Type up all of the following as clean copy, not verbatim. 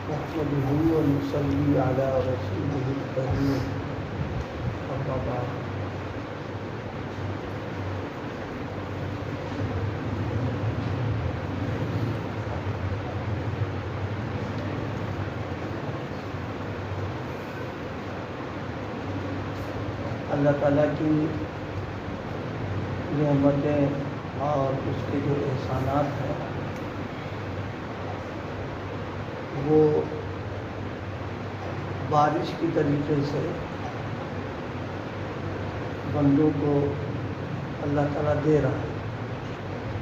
نحمده ونصلي على رسوله الكريم أما بعد اللہ تعالیٰ کی نعمتیں اور اس کے جو احسانات ہیں وہ بارش کی طریقے سے بندوں کو اللہ تعالیٰ دے رہا ہے.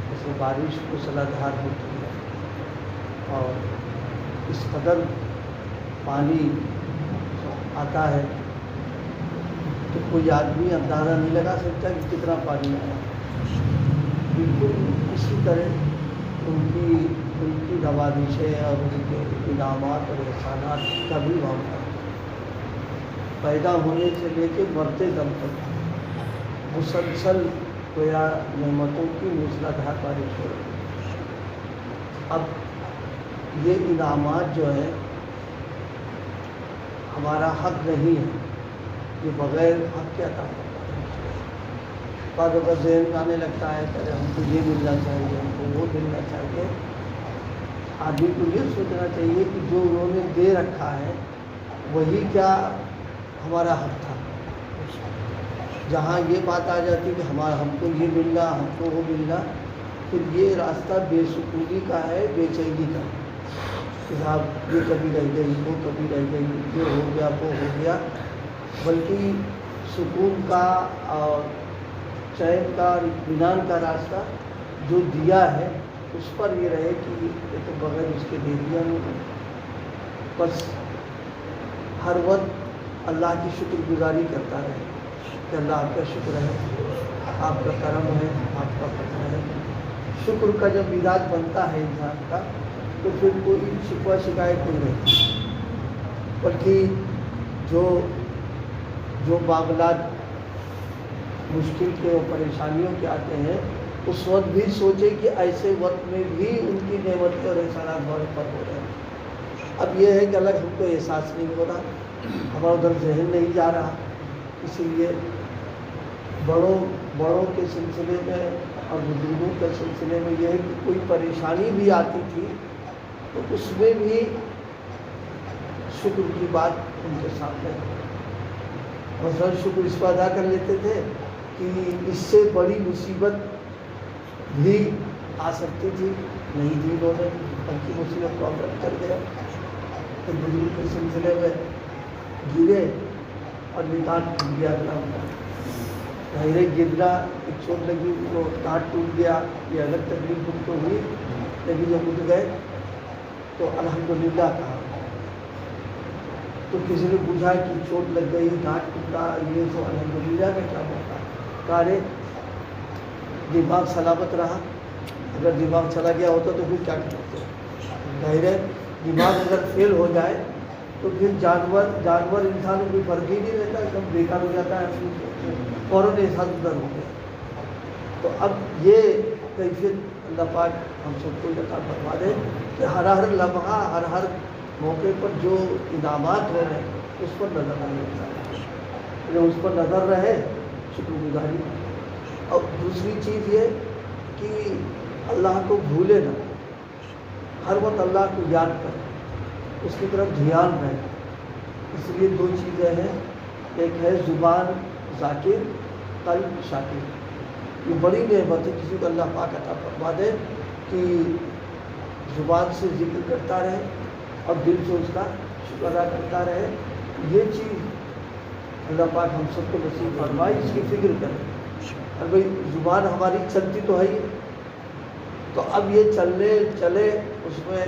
جیسے بارش موسلادھار ہوتی ہے اور اس قدر پانی آتا ہے تو کوئی آدمی اندازہ نہیں لگا سکتا کہ کتنا پانی آیا. بالکل اسی طرح ان کی نوازشیں اور ان کے انعامات اور احسانات کا بھی معاملہ پیدا ہونے سے لے کے مرتے دم تک مسلسل گویا نعمتوں کی موسلادھار بارش ہو رہی ہے. اب یہ انعامات جو ہیں ہمارا حق نہیں ہے، یہ بغیر حق کے عطا کرتا ہے. بعض اوقات ذہن میں آنے لگتا ہے کہ ہم کو یہ ملنا چاہیے، ہم کو وہ ملنا چاہیے. آدمی کو یہ سوچنا چاہیے کہ جو انہوں نے دے رکھا ہے وہی کیا ہمارا حق تھا. جہاں یہ بات آ جاتی کہ ہم کو یہ ملنا، ہم کو وہ ملنا، پھر یہ راستہ بے سکونی کا ہے، بے چینی کا ہے کہ صاحب یہ کبھی رہ گئی، وہ کبھی رہ گئی، یہ ہو گیا، وہ ہو گیا. بلکہ سکون کا اور چین کا اور اطمینان کا راستہ جو دیا ہے اس پر یہ رہے کہ یہ تو بغیر اس کے دے دیا نہیں. بس ہر وقت اللہ کی شکر گزاری کرتا رہے کہ اللہ آپ کا شکر ہے، آپ کا کرم ہے، آپ کا فضل ہے. شکر کا جب مزاج بنتا ہے انسان کا تو پھر کوئی شکوہ شکایت نہیں رہتی. بلکہ جو معاملات مشکل کے اور پریشانیوں کے آتے ہیں اس وقت بھی سوچے کہ ایسے وقت میں بھی ان کی نعمتیں اور احسانات ہمارے پر ہو رہے ہیں. اب یہ ہے کہ الگ ہم کو احساس نہیں ہو رہا، ہمارا ادھر ذہن نہیں جا رہا. اسی لیے بڑوں کے سلسلے میں اور بزرگوں کے سلسلے میں یہ ہے کہ کوئی پریشانی بھی آتی تھی تو اس میں بھی شکر کی بات ان کے سامنے مثلا شکر اس کو ادا کر لیتے تھے کہ اس سے بڑی مصیبت بھی آ سکتی تھی، نہیں دی انہوں نے، بلکہ مصیبت کو رد کر دیا. تو بزرگ کے سلسلے میں گرے اور نتان ٹوٹ گیا. ظاہر گرنا ایک چوٹ لگی تو ٹانٹ ٹوٹ گیا، یہ الگ تکلیف ان کو ہوئی، لیکن جب اٹھ گئے تو الحمدللہ کہا. تو کسی نے پوچھا کہ چوٹ لگ گئی، ڈانٹ ٹوٹا، یہ تو الحمدللہ کا کیا ہوتا. کہا دماغ سلامت رہا، اگر دماغ چلا گیا ہوتا تو پھر کیا کرتے. ظاہر ہے دماغ اگر فیل ہو جائے تو پھر جانور انسان کو کوئی فرق ہی نہیں رہتا، ایک دم بیکار ہو جاتا ہے، فوراً احساس ادھر ہو گیا. تو اب یہ کیفیت اللہ پاک ہم سب کو عطا فرما دے کہ ہر لمحہ ہر موقع پر جو انعامات ہو رہے ہیں اس پر نظر رہے، اس پر نظر رہے، شکر گزاری. اور دوسری چیز یہ کہ اللہ کو بھولے نہ، ہر وقت اللہ کو یاد کرے، اس کی طرف دھیان رہے. اس لیے دو چیزیں ہیں، ایک ہے زبان ذاکر، قلب شاکر. یہ بڑی نعمت ہے کسی کو اللہ پاک عطا فرما دے کہ زبان سے ذکر کرتا رہے اور دل سے اس کا شکر ادا کرتا رہے. یہ چیز اللہ پاک ہم سب کو نصیب فرمائے، اس کی فکر کریں. اور بھائی زبان ہماری چلتی تو ہے ہی، تو اب یہ چلے اس میں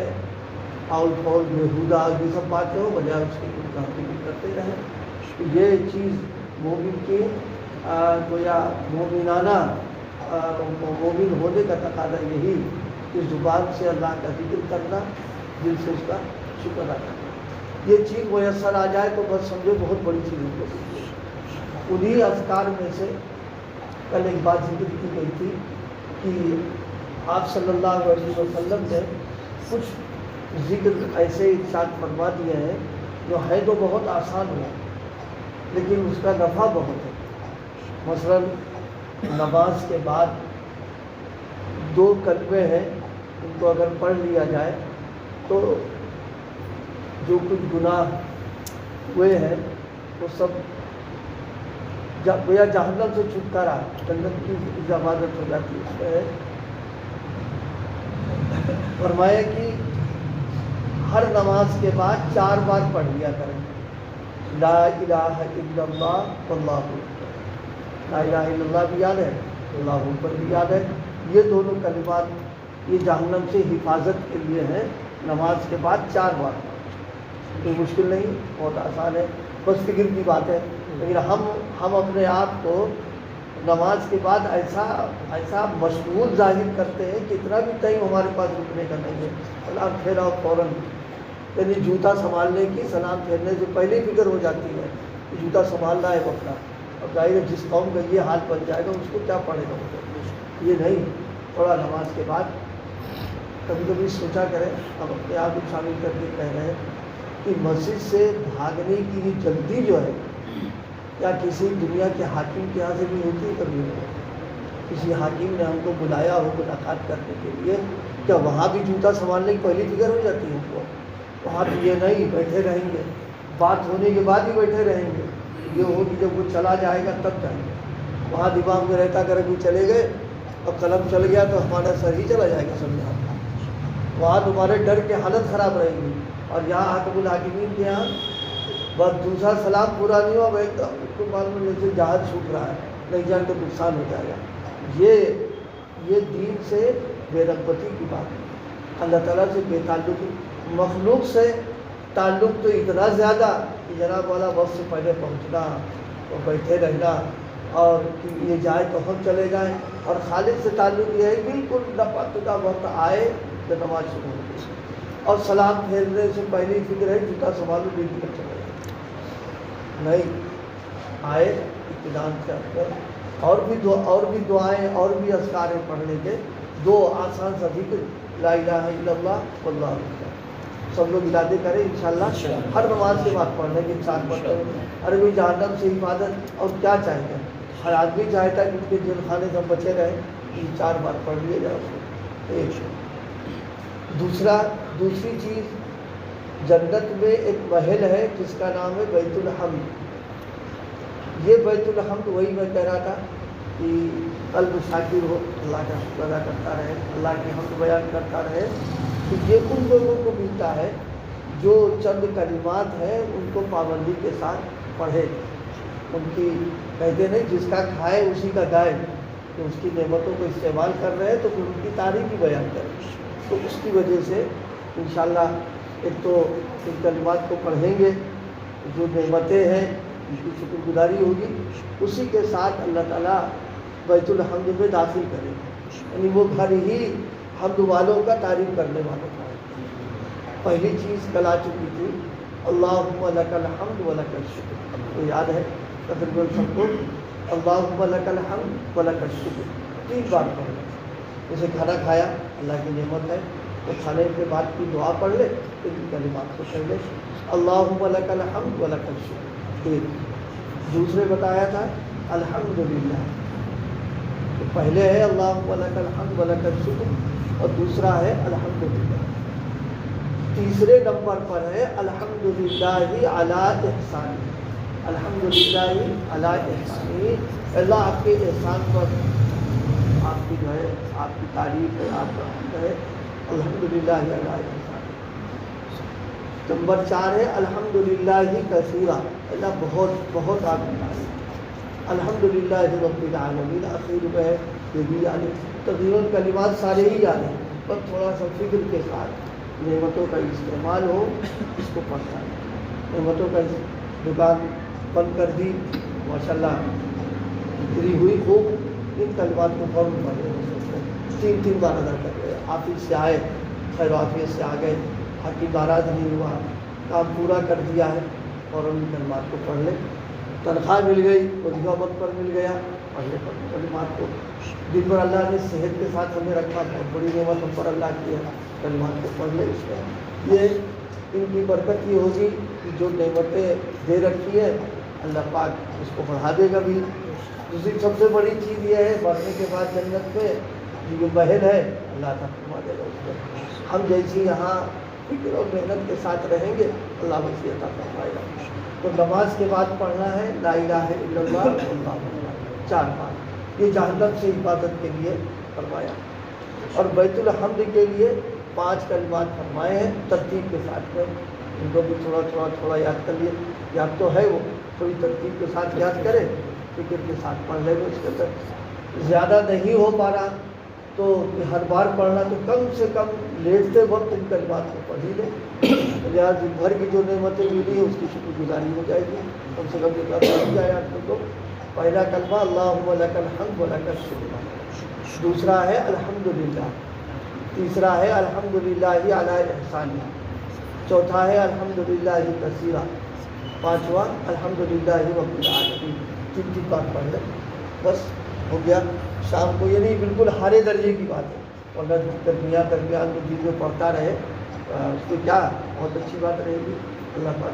پاؤل بےہودہ یہ سب باتیں ہو، بجائے اس کی فکر کرتے رہیں. تو یہ چیز مومن کی گویا مومنانہ مومن ہونے کا تقاضا یہی کہ زبان سے اللہ کا ذکر کرنا، دل سے اس کا شکر ادا کرنا. یہ چیز میسر آ جائے تو بس سمجھو بہت بڑی چیز ہوتی ہے. انہی اذکار میں سے کل ایک بات ذکر کی گئی تھی کہ آپ صلی اللہ علیہ وسلم نے کچھ ذکر ایسے ارشاد فرما دیا ہے جو ہے تو بہت آسان ہے لیکن اس کا نفع بہت ہے. مثلا نماز کے بعد 2 کلمے ہیں، ان کو اگر پڑھ لیا جائے تو جو کچھ گناہ ہوئے ہیں وہ سب گویا جہنم سے چھٹکارا، جنت کی ضمانت ہو جاتی ہے. اس میں فرمایا کہ ہر نماز کے بعد 4 بار پڑھ لیا کریں لا الہ الا اللہ واللہ اکبر. لا الہ الا اللہ بھی یاد ہے، اللہ اکبر بھی یاد ہے. یہ دونوں کلمات یہ جہنم سے حفاظت کے لیے ہیں. نماز کے بعد 4 بار، کوئی مشکل نہیں، بہت آسان ہے، بس فکر کی بات ہے. لیکن ہم اپنے آپ کو نماز کے بعد ایسا مشغول ظاہر کرتے ہیں کہ اتنا بھی ٹائم ہمارے پاس رکنے کا نہیں ہے. سلام پھیراؤ فوراً، یعنی جوتا سنبھالنے کی سلام پھیرنے سے پہلے ہی فکر ہو جاتی ہے کہ جوتا سنبھالنا ہے اپنا. اور ظاہر جس قوم کا یہ حال بن جائے گا اس کو کیا پڑے گا. یہ نہیں، تھوڑا نماز کے بعد کبھی کبھی سوچا کریں، ہم اپنے آپ کو شامل کر کے کہہ رہے ہیں کہ مسجد سے بھاگنے کی جلدی جو ہے کیا کسی دنیا کے حاکم کے یہاں سے بھی ہوتی ہے؟ کبھی کسی حاکم نے ہم کو بلایا ہو ملاقات کرنے کے لیے، کیا وہاں بھی جوتا سنبھالنے کی پہلی فکر ہو جاتی ہے ہم کو؟ وہاں تو یہ نہیں، بیٹھے رہیں گے، بات ہونے کے بعد ہی بیٹھے رہیں گے. یہ ہو کہ جب وہ چلا جائے گا تب جائیں گے. وہاں دماغ میں رہتا کرے کہ چلے گئے اور قلم چل گیا تو ہمارا سر ہی چلا جائے گا سمجھا. وہاں تمہارے ڈر کے حالت خراب رہے گی. اور یہاں حاکم الحاکمین کے یہاں بس دوسرا سلام پورا نہیں ہوا ایک تو معلوم جیسے جہاز چھوٹ رہا ہے، نہیں جان تو نقصان ہو جائے گا. یہ دین سے بے رغبتی کی بات ہے. اللہ تعالیٰ سے بے تعلقی، مخلوق سے تعلق تو اتنا زیادہ کہ جناب والا وقت سے پہلے پہنچنا اور بیٹھے رہنا اور کہ یہ جائے تو ہم چلے جائیں. اور خالق سے تعلق یہ ہے بالکل نپا وقت آئے تو نماز شروع ہوگی. اور سلام پھیرنے سے پہلے ہی فکر ہے جوتا سنبھالو بیٹھ کر چلے جائیں. نہیں، آئے اطمینان سے اندر اور بھی دعائیں اور بھی اذکاریں پڑھنے کے 2 آسان سا ذکر لا الہ الا اللہ واللہ اکبر. سب لوگ ارادے کریں انشاءاللہ ہر نماز کے بعد پڑھنے کے 4 پڑھتے ہیں. ارے کوئی جہنم سے حفاظت اور کیا چاہتے ہیں؟ ہر آدمی چاہتا ہے کہ اس کے جیل خانے سے ہم بچے رہیں. 4 بار پڑھ لیے جائے اس کو. ایک دوسری چیز، جنت میں ایک محل ہے جس کا نام ہے بیت الحمد. یہ بیت الحمد وہی میں کہہ رہا تھا کہ قلب شاکر ہو، اللہ کا شکر ادا کرتا رہے، اللہ کی حمد بیان کرتا رہے. تو یہ ان لوگوں کو ملتا ہے جو چند کلمات ہیں ان کو پابندی کے ساتھ پڑھے. ان کی کہتے نہیں جس کا کھائے اسی کا گائے، کہ اس کی نعمتوں کو استعمال کر رہے ہیں تو پھر ان کی تعریف ہی بیان کریں. تو اس کی وجہ سے انشاءاللہ ایک تو ان کلمات کو پڑھیں گے، جو نعمتیں ہیں ان کی شکر گزاری ہوگی، اسی کے ساتھ اللہ تعالیٰ بیت الحمد میں داخل کرے گا. یعنی وہ گھر ہی حمد والوں کا تعریف کرنے والوں کا ہے. پہلی چیز کل آ چکی تھی، اللہم لک الحمد ولک الشکر. تو یاد ہے تقریباً سب کو اللہم لک الحمد ولک الشکر 3 بار پڑھنا. جیسے کھانا کھایا اللہ کی نعمت ہے تو کھانے کے بعد کی دعا پڑھ لے، پھر ان کلمات کو پڑھ لے اللہم لک الحمد ولک الشکر. ایک دوسرے بتایا تھا الحمدللہ. تو پہلے ہے اللہم لک الحمد ولک الشکر اور دوسرا ہے الحمدللہ. تیسرے نمبر پر ہے الحمدللہ علی احسانی. الحمدللہ علی احسانی، اللہ آپ کے احسان پر آپ کی جو ہے آپ کی تعریف ہے، آپ کا حمد ہے. الحمدللہ علی احسانی. نمبر 4 ہے الحمدللہ کثیرا، اللہ بہت آپ کی تعریف. الحمدللہ رب العالمین اخیر میں ہے، یہ بھی یاد ہے. تقریباً کلمات سارے ہی یاد ہیں، بس تھوڑا سا فکر کے ساتھ نعمتوں کا استعمال ہو اس کو پڑھتا ہے. نعمتوں کا دکان بند کر دی ماشاءاللہ بکری ہوئی خوب، ان کلمات کو فوراً پڑھ رہے ہیں. 3 بار ادا کر رہے ہیں. آفس سے آئے خیر عافیت سے آ گئے، حقی ناراض نہیں ہوا، کام پورا کر دیا ہے، فوراً ان کلمات کو پڑھ لیں. تنخواہ مل گئی، وظیفہ وقت پر مل گیا، پڑھ لے کلمات کو. دن بھر اللہ نے صحت کے ساتھ ہمیں رکھا، بہت بڑی نعمت ہم پر اللہ کی ہے، کلمات کو پڑھ لے اس میں، یہ ان کی برکت یہ ہوگی کہ جو نعمتیں دے رکھی ہے اللہ پاک اس کو بڑھا دے گا بھی۔ دوسری سب سے بڑی چیز یہ ہے مرنے کے بعد جنت میں جو محل ہے اللہ تعالیٰ فرما دے گا اس کو۔ ہم جیسی یہاں فکر اور محنت کے ساتھ رہیں گے اللہ وسیع عطا فرمائے گا۔ تو نماز کے بعد پڑھنا ہے لا الہ الا اللہ واللہ اکبر 4 بار، یہ جہنم سے حفاظت کے لیے فرمایا، اور بیت الحمد کے لیے 5 کلمات فرمائے ہیں ترتیب کے ساتھ میں، ان کو بھی تھوڑا یاد کر لیے، یاد تو ہے وہ، تھوڑی ترتیب کے ساتھ یاد کرے، فکر کے ساتھ پڑھ لے گا۔ اس کے اندر زیادہ نہیں ہو پا رہا تو ہر بار پڑھنا تو کم سے کم لیٹتے وقت ان کلمات کو پڑھ ہی لیں، لہٰذا دن بھر کی جو نعمتیں ملی اس کی شکر گزاری ہو جائے گی، کم سے کم یہ پڑھ جائے آپ کو۔ پہلا کلمہ اللہم لک الحمد ولک الشکر، دوسرا ہے الحمدللہ، تیسرا ہے الحمدللہ علی احسانہ، چوتھا ہے الحمدللہ کثیرا، پانچواں الحمدللہ رب العالمین۔ 3 بار پڑھ لیں بس ہو گیا۔ شام کو یہ نہیں بالکل ہارے درجے کی بات ہے، ورنہ درمیان میں چیزیں پڑھتا رہے اس کو کیا بہت اچھی بات رہے گی۔ اللہ پاک